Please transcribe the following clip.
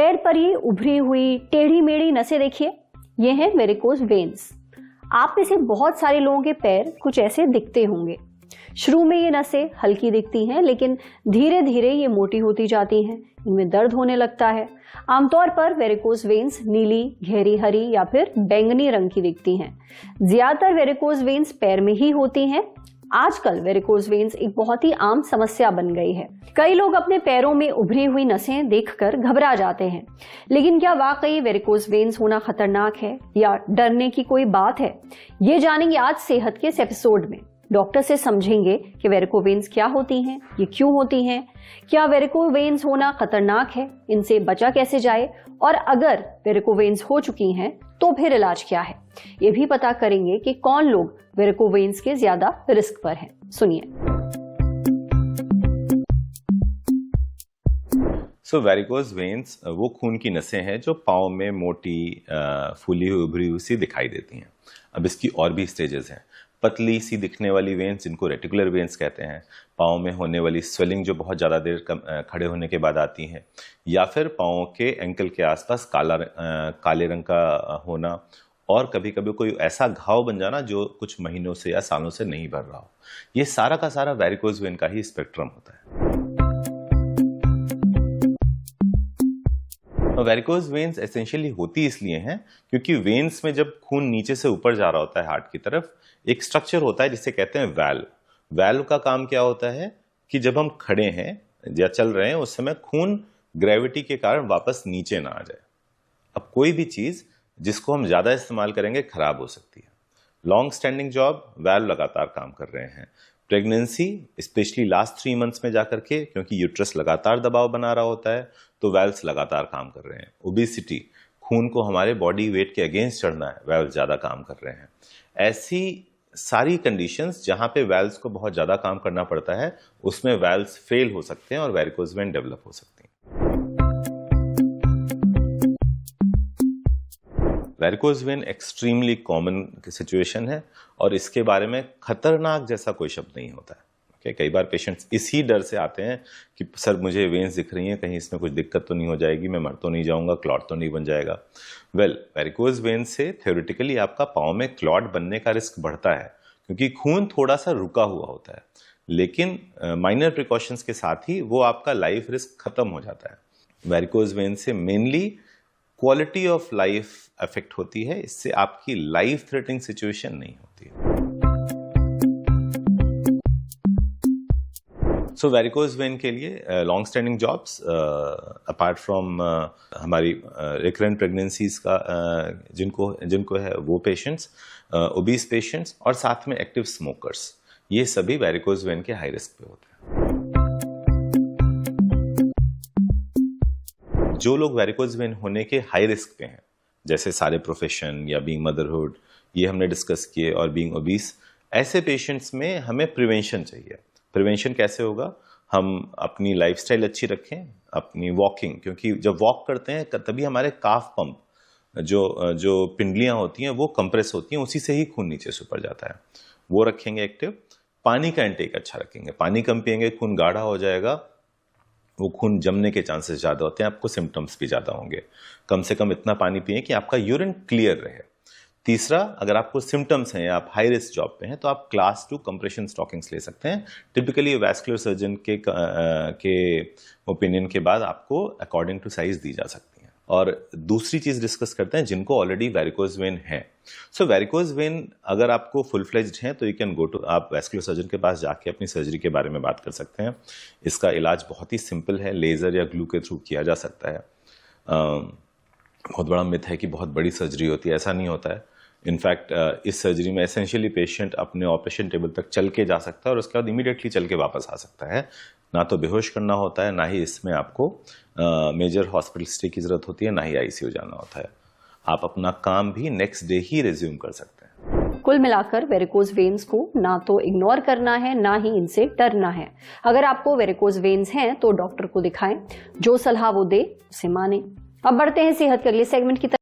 पैर पर ये उभरी हुई टेढ़ी मेढ़ी नसें देखिए, ये हैं वेरिकोज वेन्स। आप में से बहुत सारे लोगों के पैर कुछ ऐसे दिखते होंगे। शुरू में ये नसें हल्की दिखती हैं, लेकिन धीरे धीरे ये मोटी होती जाती हैं, इनमें दर्द होने लगता है। आमतौर पर वेरिकोज वेन्स नीली, गहरी हरी या फिर बैंगनी रंग की दिखती हैं। ज्यादातर वेरिकोज वेन्स पैर में ही होती हैं। आजकल वेरिकोज वेन्स एक बहुत ही आम समस्या बन गई है। कई लोग अपने पैरों में उभरी हुई नसें देखकर घबरा जाते हैं, लेकिन क्या वाकई वेरिकोज वेन्स होना खतरनाक है या डरने की कोई बात है? ये जानेंगे आज सेहत के इस एपिसोड में। डॉक्टर से समझेंगे कि वेरिकोज वेन्स क्या होती हैं, ये क्यों होती हैं, क्या वेरिकोज वेन्स होना खतरनाक है, इनसे बचा कैसे जाए, और अगर वेरिकोज वेन्स हो चुकी हैं तो फिर इलाज क्या है। ये भी पता करेंगे कि कौन लोग वेरिकोज वेन्स के ज्यादा रिस्क पर हैं। सुनिए। वेरिकोज वेन्स वो खून की नसें हैं जो पाँव में मोटी, फूली हुई, उभरी हुई सी दिखाई देती हैं। अब इसकी और भी स्टेजेस हैं। पतली सी दिखने वाली वेन्स जिनको रेटिकुलर वेन्स कहते हैं, पाँव में होने वाली स्वेलिंग जो बहुत ज़्यादा देर खड़े होने के बाद आती है, या फिर पाँव के एंकल के आसपास काले रंग का होना, और कभी कभी कोई ऐसा घाव बन जाना जो कुछ महीनों से या सालों से नहीं भर रहा हो। ये सारा का सारा वेरिकोज वेन का ही स्पेक्ट्रम होता है। वेरिकोज वेन्स एसेंशियली होती इसलिए हैं क्योंकि वेन्स में जब खून नीचे से ऊपर जा रहा होता है हार्ट की तरफ, एक स्ट्रक्चर होता है जिसे कहते हैं वाल्व। वाल्व का काम क्या होता है कि जब हम खड़े हैं या चल रहे हैं उस समय खून ग्रेविटी के कारण वापस नीचे ना आ जाए। अब कोई भी चीज जिसको हम ज्यादा इस्तेमाल करेंगे खराब हो सकती है। लॉन्ग स्टैंडिंग जॉब, वाल्व लगातार काम कर रहे हैं। प्रेगनेंसी स्पेशली लास्ट 3 मंथ्स में जाकर के, क्योंकि यूट्रस लगातार दबाव बना रहा होता है, तो वाल्व्स लगातार काम कर रहे हैं। ओबेसिटी, खून को हमारे बॉडी वेट के अगेंस्ट चढ़ना है, वाल्व ज्यादा काम कर रहे हैं। ऐसी सारी कंडीशंस जहां पे वाल्व्स को बहुत ज्यादा काम करना पड़ता है, उसमें वाल्व्स फेल हो सकते हैं और वेरिकोज वेन डेवलप हो सकती हैं। Varicose vein extremely common situation है और इसके बारे में खतरनाक जैसा कोई शब्द नहीं होता है। कई बार पेशेंट्स इसी डर से आते हैं कि सर मुझे वेन्स दिख रही हैं, कहीं इसमें कुछ दिक्कत तो नहीं हो जाएगी, मैं मर तो नहीं जाऊंगा, क्लॉट तो नहीं बन जाएगा। वेरिकोज वेन से थ्योरेटिकली आपका पाँव में क्लॉट बनने का रिस्क बढ़ता है क्योंकि खून थोड़ा सा रुका हुआ होता है, लेकिन माइनर प्रिकॉशंस के साथ ही वो आपका लाइफ रिस्क खत्म हो जाता है। वेरिकोज वेन से mainly quality of life affect होती है, इससे आपकी लाइफ थ्रेटनिंग सिचुएशन नहीं होती है। सो वेरिकोज वेन के लिए long standing jobs, apart from हमारी रिकरेंट प्रेगनेंसीज का जिनको है वो पेशेंट्स, ओबीस पेशेंट्स और साथ में एक्टिव स्मोकर्स, ये सभी वेरिकोज वेन के हाई रिस्क पे होते हैं। जो लोग वेरिकोज वेन होने के हाई रिस्क पे हैं, जैसे सारे प्रोफेशन या बीइंग मदरहुड, ये हमने डिस्कस किए, और बीइंग ओबीस, ऐसे पेशेंट्स में हमें प्रिवेंशन चाहिए। प्रिवेंशन कैसे होगा? हम अपनी लाइफस्टाइल अच्छी रखें, अपनी वॉकिंग, क्योंकि जब वॉक करते हैं तभी हमारे काफ पंप जो पिंडलियां होती हैं वो कंप्रेस होती हैं, उसी से ही खून नीचे से ऊपर जाता है, वो रखेंगे एक्टिव। पानी का इंटेक अच्छा रखेंगे, पानी कम पिएंगे खून गाढ़ा हो जाएगा, वो खून जमने के चांसेस ज़्यादा होते हैं, आपको सिम्टम्स भी ज़्यादा होंगे। कम से कम इतना पानी पिए कि आपका यूरिन क्लियर रहे। तीसरा, अगर आपको सिम्टम्स हैं, आप हाई रिस्क जॉब पे हैं, तो आप क्लास 2 कंप्रेशन स्टॉकिंग्स ले सकते हैं। टिपिकली वैस्कुलर सर्जन के ओपिनियन के बाद आपको अकॉर्डिंग टू साइज दी जा सकती हैं। और दूसरी चीज डिस्कस करते हैं जिनको ऑलरेडी वेरिकोज वेन है। सो वेरिकोज वेन अगर आपको फुल फ्लेज्ड है तो यू कैन गो टू, आप वैस्कुलर सर्जन के पास जाके अपनी सर्जरी के बारे में बात कर सकते हैं। इसका इलाज बहुत ही सिंपल है, लेजर या ग्लू के थ्रू किया जा सकता है। बहुत बड़ा मिथ है कि बहुत बड़ी सर्जरी होती है, ऐसा नहीं होता है। इनफैक्ट इस सर्जरी में एसेंशियली पेशेंट अपने ऑपरेशन टेबल तक चल के जा सकता है और उसके बाद इमीडिएटली चल के वापस आ सकता है। ना तो बेहोश करना होता है, ना ही इसमें आपको मेजर हॉस्पिटल स्टे की जरूरत होती है, ना ही आईसीयू जाना होता है। आप अपना काम भी नेक्स्ट डे ही रिज्यूम कर सकते हैं। कुल मिलाकर वेरिकोज वेन्स को ना तो इग्नोर करना है, ना ही इनसे डरना है। अगर आपको वेरिकोज वेन्स हैं तो डॉक्टर को दिखाएं, जो सलाह वो दे उसे माने। अब बढ़ते हैं सेहत के अगले सेगमेंट की तरफ।